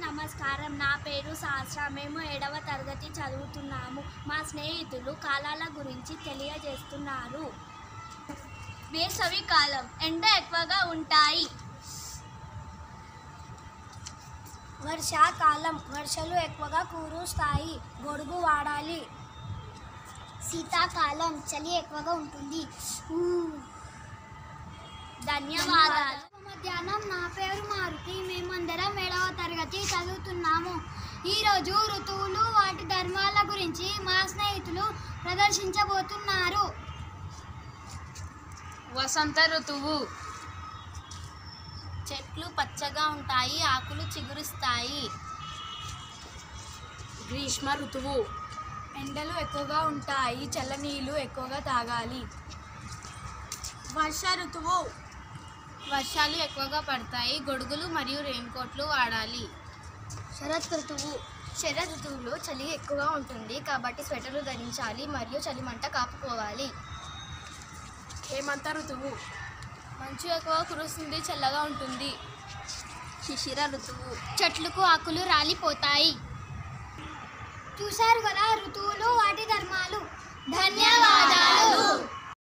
నమస్కారం. నా పేరు సహస్ర. మేము 7వ తరగతి చదువుతున్నాము. మా స్నేహితులు కాలాల గురించి తెలియజేస్తున్నారు. వేసవి కాలం ఎండ ఎక్కువగా ఉంటాయి. వర్షాకాలం వర్షాలు ఎక్కువగా కురుస్తాయి, గొడుగు వాడాలి. శీతాకాలం చలి ఎక్కువగా ఉంటుంది. ధన్యవాదాలు. మధ్యాహ్నం. నా పేరు మారుతి. మేమందరం 7వ తరగతి చదువుతున్నాము. ఈరోజు ఋతువులు వాటి ధర్మాల గురించి మా స్నేహితులు ప్రదర్శించబోతున్నారు. వసంత ఋతువు. చెట్లు పచ్చగా ఉంటాయి, ఆకులు చిగురిస్తాయి. గ్రీష్మ ఋతువు. ఎండలు ఎక్కువగా ఉంటాయి, చల్లనీళ్ళు ఎక్కువగా తాగాలి. వర్ష ఋతువు. వర్షాలు ఎక్కువగా పడతాయి, గొడుగులు మరియు రెయిన్ కోట్లు వాడాలి. శరత్ ఋతువు. శరత్ ఋతువులో చలి ఎక్కువగా ఉంటుంది కాబట్టి స్వెటర్లు ధరించాలి మరియు చలిమంట కాపుకోవాలి. హేమంత ఋతువు. మంచు ఎక్కువ కురుస్తుంది, చల్లగా ఉంటుంది. శిశిర ఋతువు. చెట్లకు ఆకులు రాలిపోతాయి. చూశారు కదా ఋతువులు వాటి ధర్మాలు. ధన్యవాదాలు.